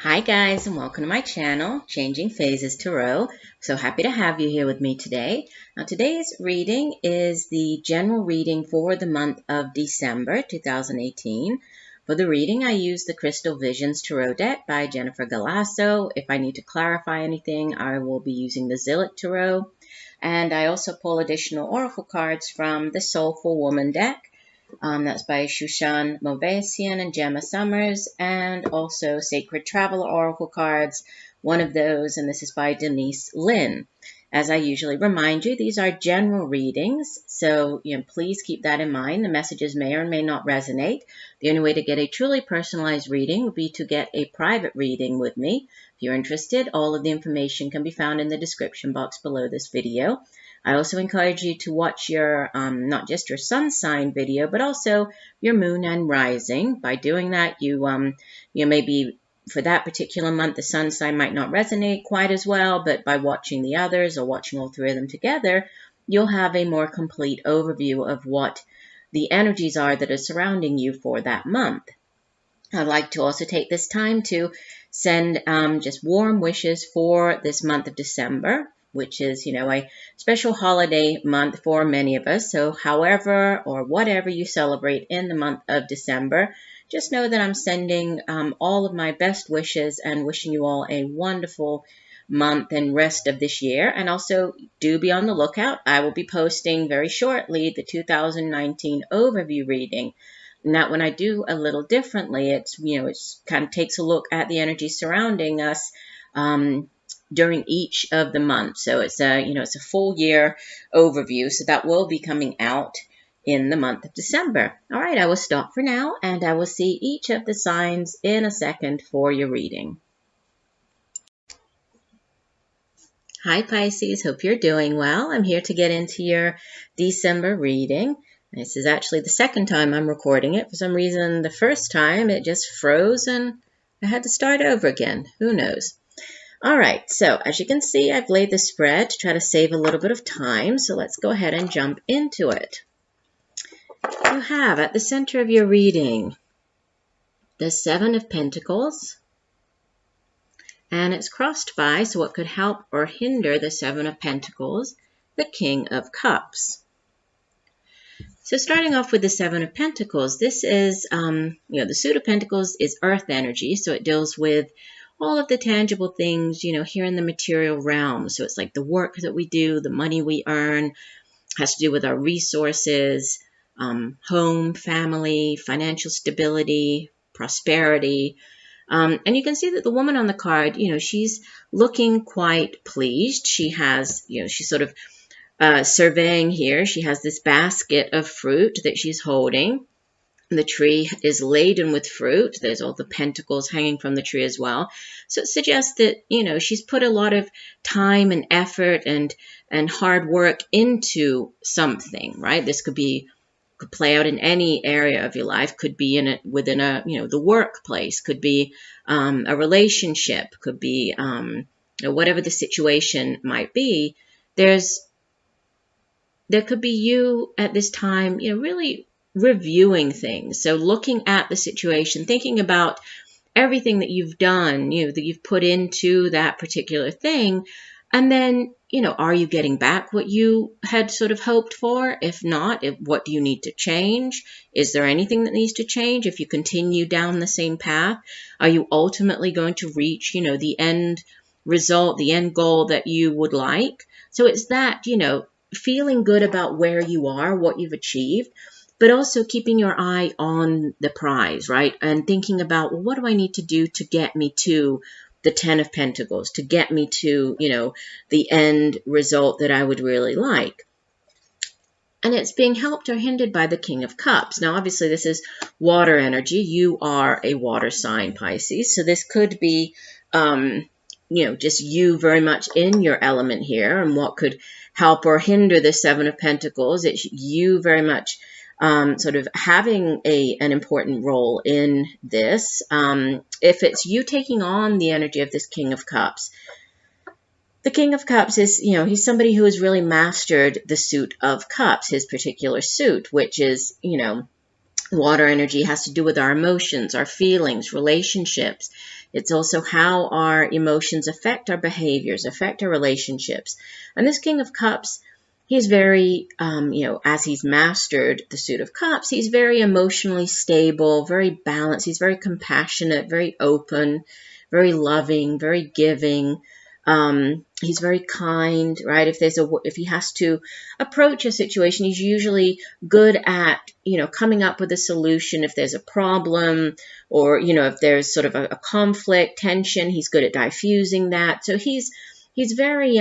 Hi guys, and welcome to my channel, Changing Phases Tarot. So happy to have you here with me today. Now today's reading is the general reading for the month of December 2018. For the reading, I use the Crystal Visions Tarot deck by Jennifer Galasso. If I need to clarify anything, I will be using the Zillich Tarot. And I also pull additional oracle cards from the Soulful Woman deck. That's by Shushan Movesian and Gemma Summers, and also Sacred Traveler Oracle cards, one of those, and this is by Denise, Linn. As I usually remind you, these are general readings, so please keep that in mind. The messages may or may not resonate. The only way to get a truly personalized reading would be to get a private reading with me. If you're interested, all of the information can be found in the description box below this video. I also encourage you to watch your, not just your sun sign video, but also your moon and rising. By doing that, you maybe for that particular month, the sun sign might not resonate quite as well, but by watching the others or watching all three of them together, you'll have a more complete overview of what the energies are that are surrounding you for that month. I'd like to also take this time to send just warm wishes for this month of December, which is, a special holiday month for many of us. So however or whatever you celebrate in the month of December, just know that I'm sending all of my best wishes and wishing you all a wonderful month and rest of this year. And also do be on the lookout. I will be posting very shortly the 2019 overview reading. Now, when I do a little differently, it kind of takes a look at the energy surrounding us during each of the months. So it's it's a full year overview. So that will be coming out in the month of December. All right, I will stop for now, and I will see each of the signs in a second for your reading. Hi Pisces, hope you're doing well. I'm here to get into your December reading. This is actually the second time I'm recording it. For some reason, the first time it just froze and I had to start over again. Who knows? All right, so as you can see, I've laid the spread to try to save a little bit of time. So let's go ahead and jump into it. You have at the center of your reading the Seven of Pentacles. And it's crossed by, so what could help or hinder the Seven of Pentacles, the King of Cups. So starting off with the Seven of Pentacles, this is, the suit of Pentacles is earth energy, so it deals with all of the tangible things, here in the material realm. So it's like the work that we do, the money we earn, has to do with our resources, home, family, financial stability, prosperity. And you can see that the woman on the card, she's looking quite pleased. She has, she's sort of surveying here. She has this basket of fruit that she's holding. The tree is laden with fruit. There's all the pentacles hanging from the tree as well. So it suggests that, she's put a lot of time and effort and hard work into something, right? This could play out in any area of your life. Could be within the workplace. Could be a relationship. Could be whatever the situation might be. There could be you at this time, really reviewing things. So looking at the situation, thinking about everything that you've done, that you've put into that particular thing. And then, are you getting back what you had sort of hoped for? If not, what do you need to change? Is there anything that needs to change? If you continue down the same path, are you ultimately going to reach, the end result, the end goal that you would like? So it's that, feeling good about where you are, what you've achieved, but also keeping your eye on the prize, right? And thinking about, well, what do I need to do to get me to the Ten of Pentacles, to get me to, the end result that I would really like. And it's being helped or hindered by the King of Cups. Now, obviously, this is water energy. You are a water sign, Pisces. So this could be, just you very much in your element here. And what could help or hinder the Seven of Pentacles? It's you very much sort of having an important role in this. If it's you taking on the energy of this King of Cups, the King of Cups is, he's somebody who has really mastered the suit of cups, his particular suit, which is, Water energy has to do with our emotions, our feelings, relationships. It's also how our emotions affect our behaviors, affect our relationships. And this King of Cups, he's very, as he's mastered the Suit of Cups, he's very emotionally stable, very balanced. He's very compassionate, very open, very loving, very giving. He's very kind, right? If he has to approach a situation, he's usually good at, coming up with a solution. If there's a problem or, if there's sort of a conflict, tension, he's good at diffusing that. So he's very,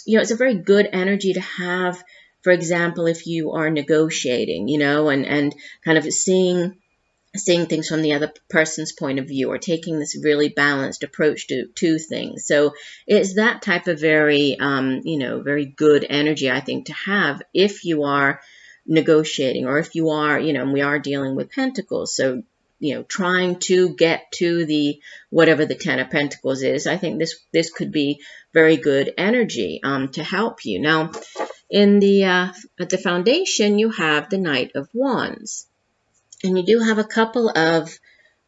it's a very good energy to have, for example, if you are negotiating, and kind of seeing things from the other person's point of view, or taking this really balanced approach to things. So it's that type of very, very good energy, I think, to have if you are negotiating, or if you are, and we are dealing with Pentacles. So, trying to get to the, whatever the Ten of Pentacles is, I think this could be very good energy to help you. Now, in the, at the foundation, you have the Knight of Wands. And you do have a couple of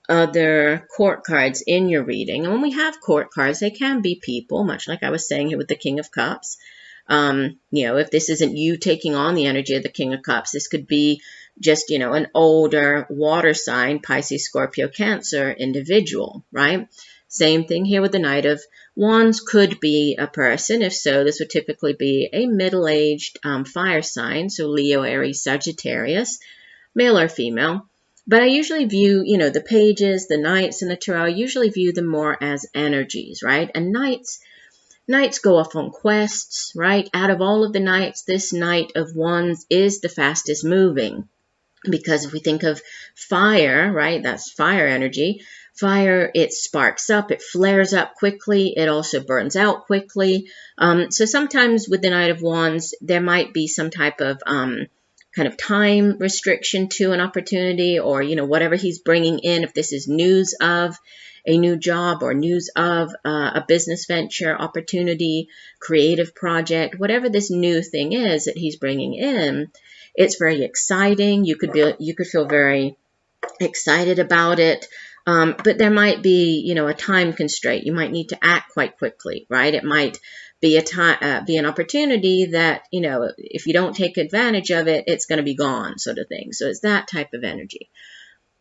other court cards in your reading. And when we have court cards, they can be people, much like I was saying here with the King of Cups. If this isn't you taking on the energy of the King of Cups, this could be just, an older water sign, Pisces, Scorpio, Cancer individual, right? Same thing here with the Knight of Wands. Could be a person. If so, this would typically be a middle-aged fire sign, so Leo, Aries, Sagittarius, male or female. But I usually view, the pages, the knights, and the tarot, I usually view them more as energies, right? And knights go off on quests, right? Out of all of the knights, this Knight of Wands is the fastest moving. Because if we think of fire, right, that's fire energy. Fire, it sparks up, it flares up quickly, it also burns out quickly. So sometimes with the Knight of Wands, there might be some type of kind of time restriction to an opportunity, or, whatever he's bringing in, if this is news of a new job or news of a business venture, opportunity, creative project, whatever this new thing is that he's bringing in, it's very exciting. You could feel very excited about it. But there might be, a time constraint. You might need to act quite quickly, right? It might be an opportunity that, if you don't take advantage of it, it's going to be gone, sort of thing. So it's that type of energy.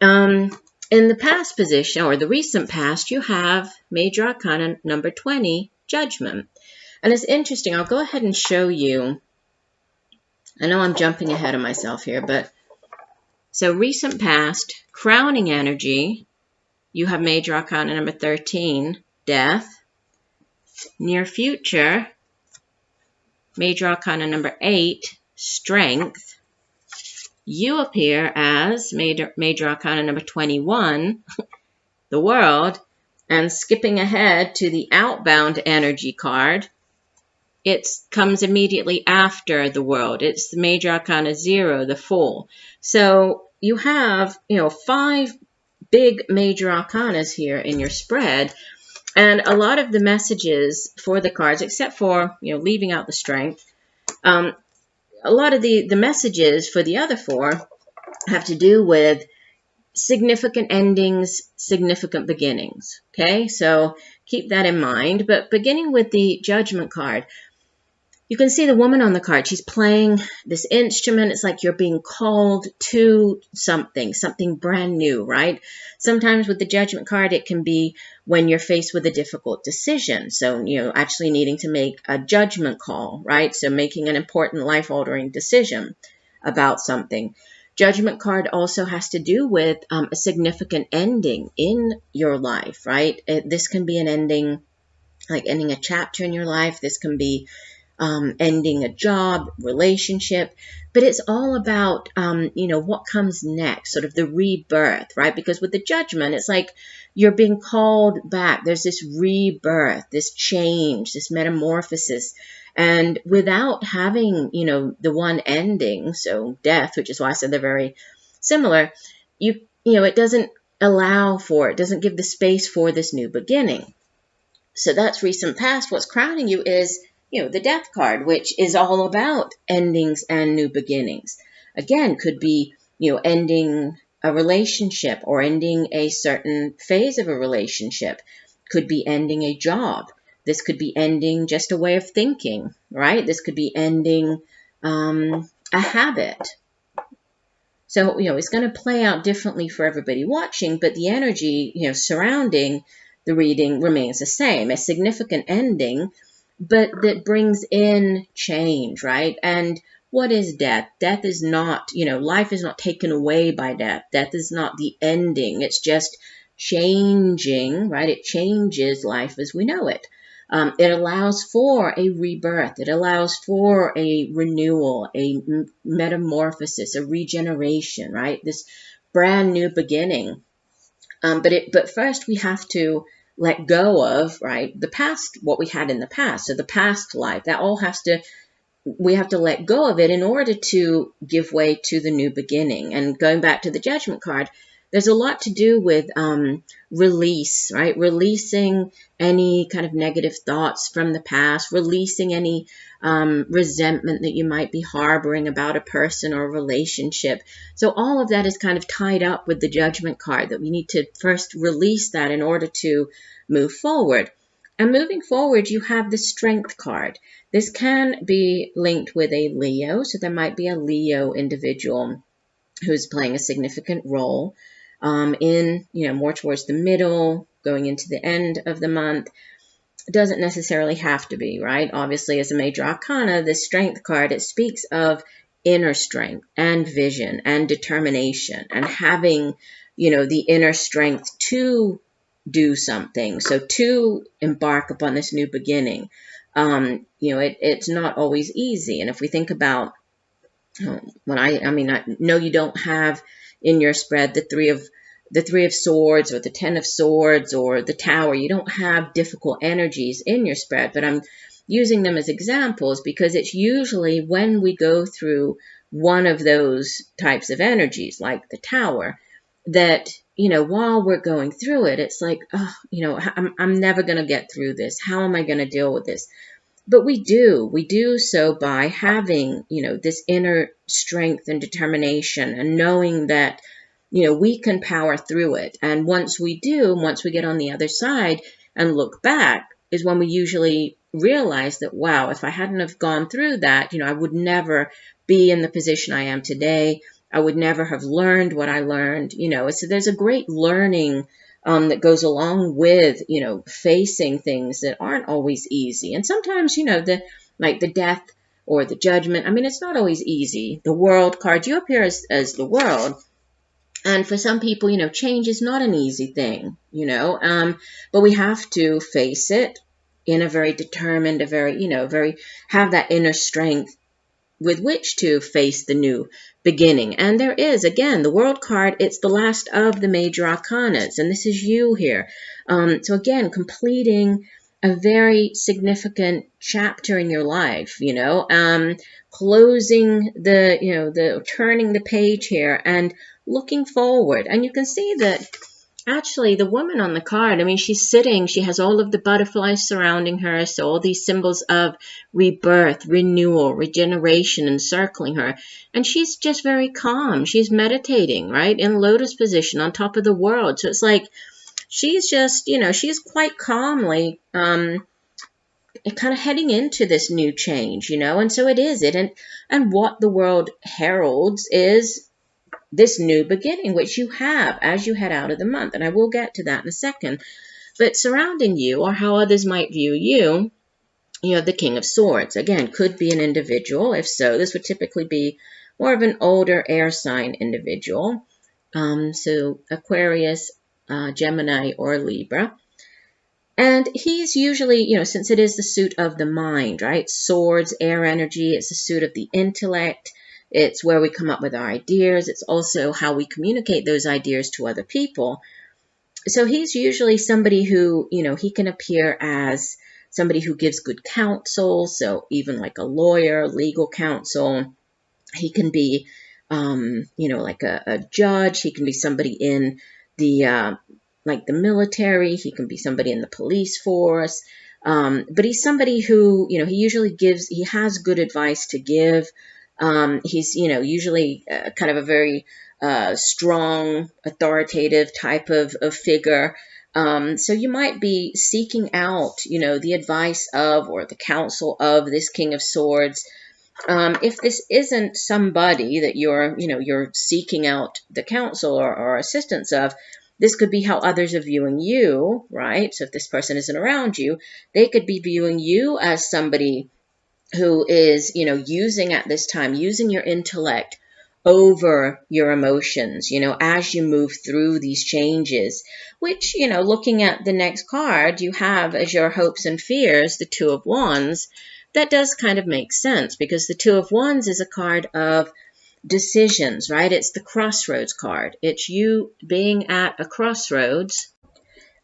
In the past position, or the recent past, you have Major Arcana number 20, Judgment. And it's interesting. I'll go ahead and show you. I know I'm jumping ahead of myself here, but so recent past, crowning energy, you have Major Arcana number 13, Death. Near future, Major Arcana number 8, Strength. You appear as Major Arcana number 21, the World. And skipping ahead to the Outbound energy card, it comes immediately after the World. It's the Major Arcana 0, the Fool. So you have, 5 big Major Arcanas here in your spread. And a lot of the messages for the cards, except for, leaving out the Strength, a lot of the messages for the other 4 have to do with significant endings, significant beginnings. Okay, so keep that in mind. But beginning with the Judgment card, you can see the woman on the card. She's playing this instrument. It's like you're being called to something brand new, right? Sometimes with the Judgment card, it can be when you're faced with a difficult decision. So, actually needing to make a judgment call, right? So making an important life-altering decision about something. Judgment card also has to do with a significant ending in your life, right? This can be an ending, like ending a chapter in your life. This can be ending a job, relationship, but it's all about, what comes next, sort of the rebirth, right? Because with the Judgment, it's like you're being called back. There's this rebirth, this change, this metamorphosis. And without having, the one ending, so death, which is why I said they're very similar, it doesn't allow for, it doesn't give the space for this new beginning. So that's recent past. What's crowning you is, the Death card, which is all about endings and new beginnings. Again, could be, ending a relationship or ending a certain phase of a relationship. Could be ending a job. This could be ending just a way of thinking, right? This could be ending a habit. So, it's going to play out differently for everybody watching, but the energy, surrounding the reading remains the same. A significant ending, but that brings in change, right? And what is death? Death is not, life is not taken away by death. Death is not the ending. It's just changing, right? It changes life as we know it. It allows for a rebirth. It allows for a renewal, a metamorphosis, a regeneration, right? This brand new beginning. But first we have to let go of, right, the past, what we had in the past. So the past life, we have to let go of it in order to give way to the new beginning. And going back to the Judgment card, there's a lot to do with release, right? Releasing any kind of negative thoughts from the past, releasing any resentment that you might be harboring about a person or a relationship. So all of that is kind of tied up with the Judgment card, that we need to first release that in order to move forward. And moving forward, you have the Strength card. This can be linked with a Leo, so there might be a Leo individual who's playing a significant role in, more towards the middle, going into the end of the month. It doesn't necessarily have to be, right? Obviously, as a major arcana, the Strength card, it speaks of inner strength and vision and determination and having, the inner strength to do something. So to embark upon this new beginning, it's not always easy. And if we think about I know you don't have in your spread the three of swords or the 10 of swords or the tower. You don't have difficult energies in your spread, but I'm using them as examples because it's usually when we go through one of those types of energies, like the tower, that, while we're going through it, it's like, I'm never going to get through this. How am I going to deal with this? But we do so by having, this inner strength and determination and knowing that, we can power through it. And once we get on the other side and look back, is when we usually realize that, wow, if I hadn't have gone through that, I would never be in the position I am today. I would never have learned what I learned, So there's a great learning that goes along with, facing things that aren't always easy. And sometimes, the death or the judgment, it's not always easy. The World card, you appear as the World. And for some people, change is not an easy thing, but we have to face it in a very determined, have that inner strength with which to face the new beginning. And there is, again, the World card, it's the last of the major arcanas, and this is you here. So again, completing a very significant chapter in your life, closing turning the page here and looking forward. And you can see that actually the woman on the card, she's sitting, she has all of the butterflies surrounding her, so all these symbols of rebirth, renewal, regeneration encircling her. And she's just very calm. She's meditating, right, in lotus position on top of the world. So it's like she's just, she's quite calmly kind of heading into this new change, and so it is it. And what the world heralds is this new beginning, which you have as you head out of the month. And I will get to that in a second. But surrounding you, or how others might view you, you have the King of Swords. Again, could be an individual. If so, this would typically be more of an older air sign individual. So Aquarius, Gemini, or Libra. And he's usually, since it is the suit of the mind, right? Swords, air energy, it's the suit of the intellect. It's where we come up with our ideas. It's also how we communicate those ideas to other people. So he's usually somebody who, he can appear as somebody who gives good counsel. So even like a lawyer, legal counsel. He can be, like a judge. He can be somebody in the, like the military. He can be somebody in the police force. But he's somebody who, he usually he has good advice to give. He's, usually kind of a very strong, authoritative type of figure. So you might be seeking out, the advice of or the counsel of this King of Swords. If this isn't somebody that you're seeking out the counsel or assistance of, this could be how others are viewing you, right? So if this person isn't around you, they could be viewing you as somebody who is, using at this time, using your intellect over your emotions, as you move through these changes, which, looking at the next card, you have as your hopes and fears, the Two of Wands. That does kind of make sense because the Two of Wands is a card of decisions, right? It's the crossroads card. It's you being at a crossroads.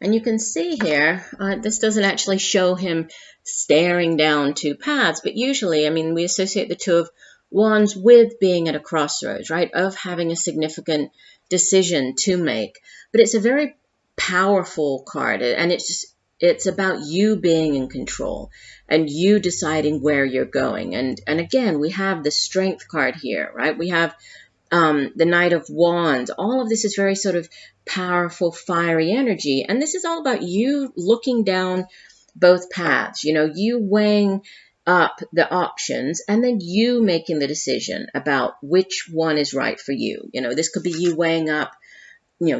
And you can see here, this doesn't actually show him staring down two paths, but usually, we associate the Two of Wands with being at a crossroads, right? Of having a significant decision to make. But it's a very powerful card, and it's about you being in control and you deciding where you're going. And again, we have the Strength card here, right? We have the Knight of Wands. All of this is very sort of powerful, fiery energy. And this is all about you looking down both paths, you weighing up the options and then you making the decision about which one is right for you. This could be you weighing up,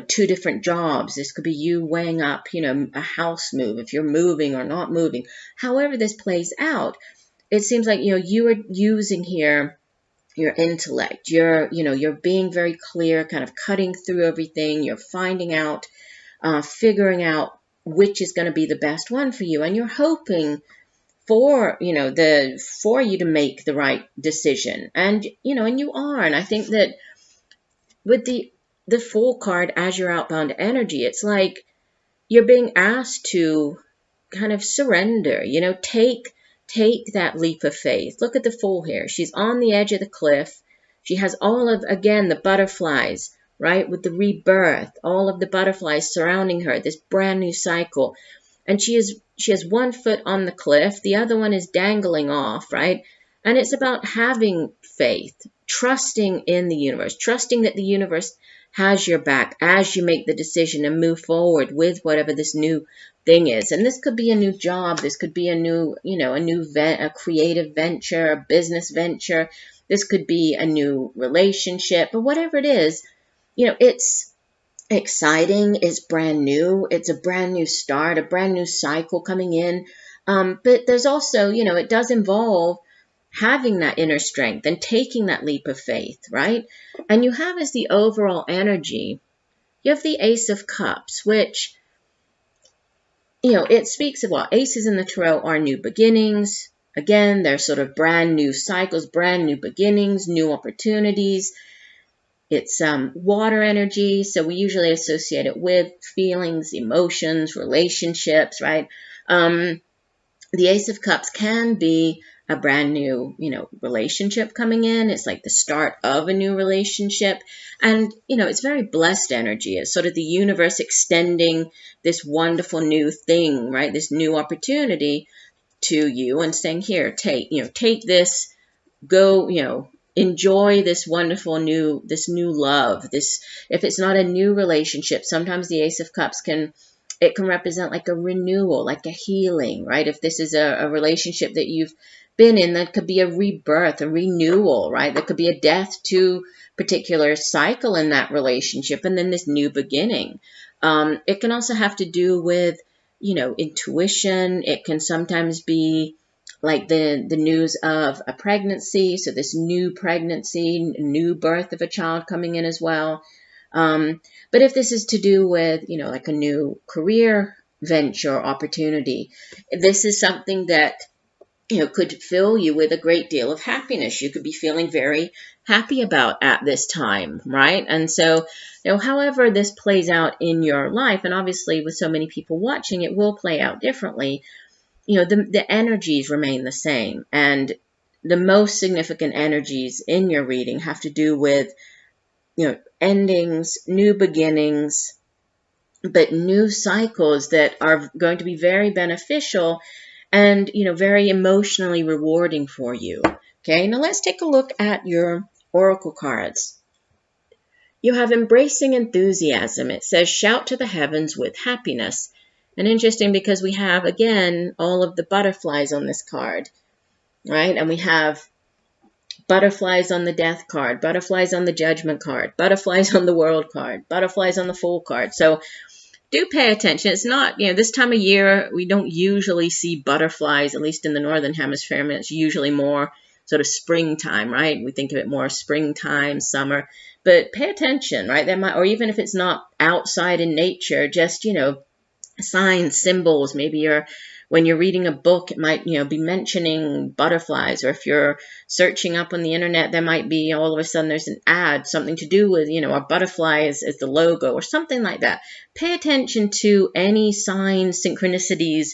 two different jobs. This could be you weighing up, a house move, if you're moving or not moving. However this plays out, it seems like, you are using here your intellect. You're being very clear, kind of cutting through everything. You're finding out, figuring out which is going to be the best one for you. And you're hoping for, for you to make the right decision. And, and you are. And I think that with the Fool card as your outbound energy, it's like you're being asked to kind of surrender, take that leap of faith. Look at the Fool here. She's on the edge of the cliff. She has all of, again, the butterflies, right? With the rebirth, all of the butterflies surrounding her, this brand new cycle. And she has one foot on the cliff. The other one is dangling off, right? And it's about having faith, trusting in the universe, trusting that the universe has your back as you make the decision and move forward with whatever this new thing is. And this could be a new job. This could be a new, a creative venture, a business venture. This could be a new relationship, but whatever it is, it's exciting. It's brand new. It's a brand new start, a brand new cycle coming in. But there's also, it does involve having that inner strength and taking that leap of faith, right? And you have as the overall energy, you have the Ace of Cups, which, it speaks of what? Aces in the tarot are new beginnings. Again, they're sort of brand new cycles, brand new beginnings, new opportunities. It's water energy, so we usually associate it with feelings, emotions, relationships, right? The Ace of Cups can be a brand new, relationship coming in. It's like the start of a new relationship. And, it's very blessed energy. It's sort of the universe extending this wonderful new thing, right? This new opportunity to you and saying, here, take this, go, enjoy this wonderful new love. If it's not a new relationship, sometimes the Ace of Cups can represent like a renewal, like a healing, right? If this is a relationship that you've been in, that could be a rebirth, a renewal, right? There could be a death to particular cycle in that relationship, and then this new beginning. It can also have to do with, intuition. It can sometimes be like the news of a pregnancy, so this new pregnancy, new birth of a child coming in as well. But if this is to do with, like a new career venture opportunity, this is something that, could fill you with a great deal of happiness. You could be feeling very happy about at this time, right? And so, however this plays out in your life, and obviously with so many people watching, it will play out differently. The energies remain the same. And the most significant energies in your reading have to do with, endings, new beginnings, but new cycles that are going to be very beneficial and, very emotionally rewarding for you. Okay, now let's take a look at your oracle cards. You have embracing enthusiasm. It says, shout to the heavens with happiness. And interesting because we have, again, all of the butterflies on this card, right? And we have butterflies on the death card, butterflies on the judgment card, butterflies on the world card, butterflies on the fool card. So do pay attention. It's not, this time of year, we don't usually see butterflies, at least in the Northern Hemisphere. I mean, it's usually more sort of springtime, right? We think of it more springtime, summer. But pay attention, right? There might, or even if it's not outside in nature, just, signs, symbols. Maybe when you're reading a book, it might, be mentioning butterflies. Or if you're searching up on the internet, there might be all of a sudden there's an ad, something to do with, a butterfly as the logo or something like that. Pay attention to any signs, synchronicities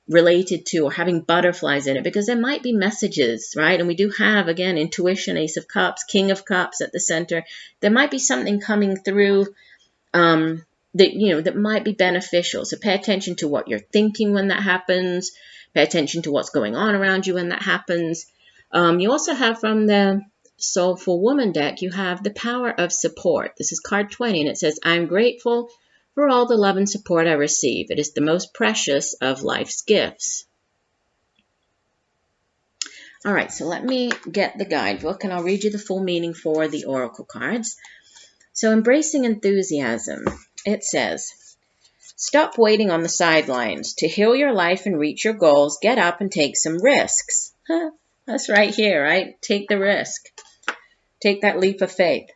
related to or having butterflies in it, because there might be messages, right? And we do have, again, intuition, Ace of Cups, King of Cups at the center. There might be something coming through that might be beneficial. So pay attention to what you're thinking when that happens. Pay attention to what's going on around you when that happens. You also have from the Soulful Woman deck, you have the power of support. This is card 20, and it says, I'm grateful for all the love and support I receive. It is the most precious of life's gifts. All right, so let me get the guidebook, and I'll read you the full meaning for the oracle cards. So embracing enthusiasm. It says, stop waiting on the sidelines. To heal your life and reach your goals, get up and take some risks. That's right here, right? Take the risk. Take that leap of faith.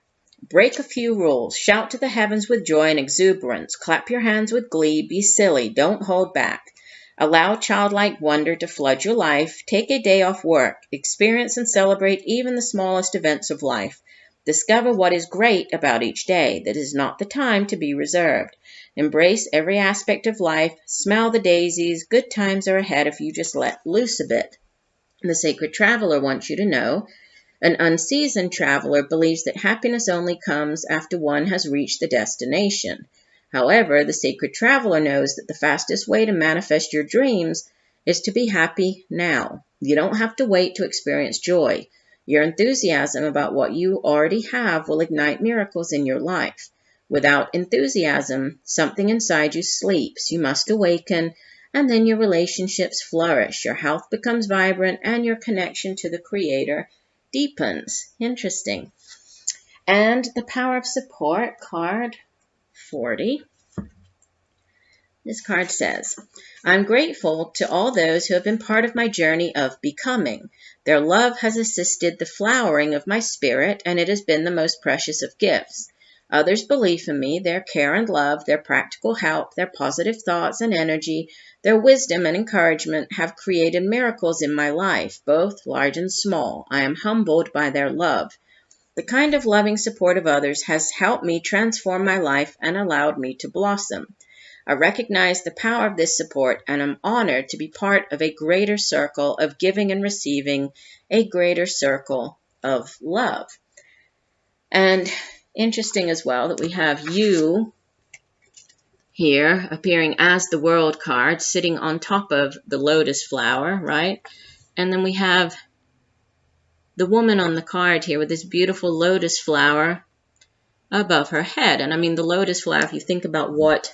Break a few rules. Shout to the heavens with joy and exuberance. Clap your hands with glee. Be silly. Don't hold back. Allow childlike wonder to flood your life. Take a day off work. Experience and celebrate even the smallest events of life. Discover what is great about each day. That is not the time to be reserved. Embrace every aspect of life. Smell the daisies. Good times are ahead if you just let loose a bit. The Sacred Traveler wants you to know, an unseasoned traveler believes that happiness only comes after one has reached the destination. However, the Sacred Traveler knows that the fastest way to manifest your dreams is to be happy now. You don't have to wait to experience joy. Your enthusiasm about what you already have will ignite miracles in your life. Without enthusiasm, something inside you sleeps. You must awaken, and then your relationships flourish. Your health becomes vibrant, and your connection to the Creator deepens. Interesting. And the power of support, card 40. This card says, I'm grateful to all those who have been part of my journey of becoming. Their love has assisted the flowering of my spirit, and it has been the most precious of gifts. Others' belief in me, their care and love, their practical help, their positive thoughts and energy, their wisdom and encouragement have created miracles in my life, both large and small. I am humbled by their love. The kind of loving support of others has helped me transform my life and allowed me to blossom. I recognize the power of this support and am honored to be part of a greater circle of giving and receiving, a greater circle of love. And interesting as well that we have you here appearing as the World card, sitting on top of the lotus flower, right? And then we have the woman on the card here with this beautiful lotus flower above her head. And I mean, the lotus flower, if you think about what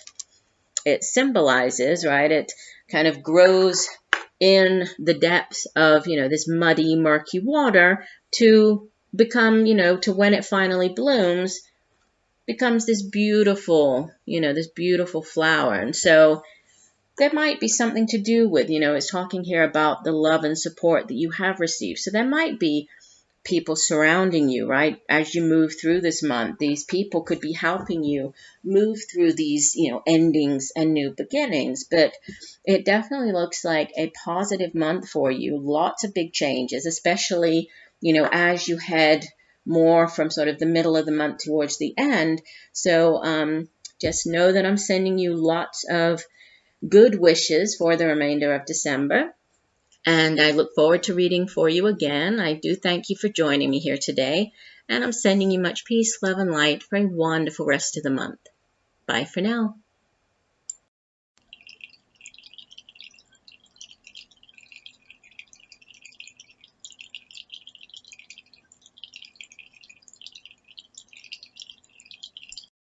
it symbolizes, right? It kind of grows in the depths of, this muddy, murky water to become, to when it finally blooms, becomes this beautiful, this beautiful flower. And so there might be something to do with, it's talking here about the love and support that you have received. So there might be people surrounding you, right? As you move through this month, these people could be helping you move through these, endings and new beginnings. But it definitely looks like a positive month for you. Lots of big changes, especially, as you head more from sort of the middle of the month towards the end. So just know that I'm sending you lots of good wishes for the remainder of December. And I look forward to reading for you again. I do thank you for joining me here today. And I'm sending you much peace, love, and light for a wonderful rest of the month. Bye for now.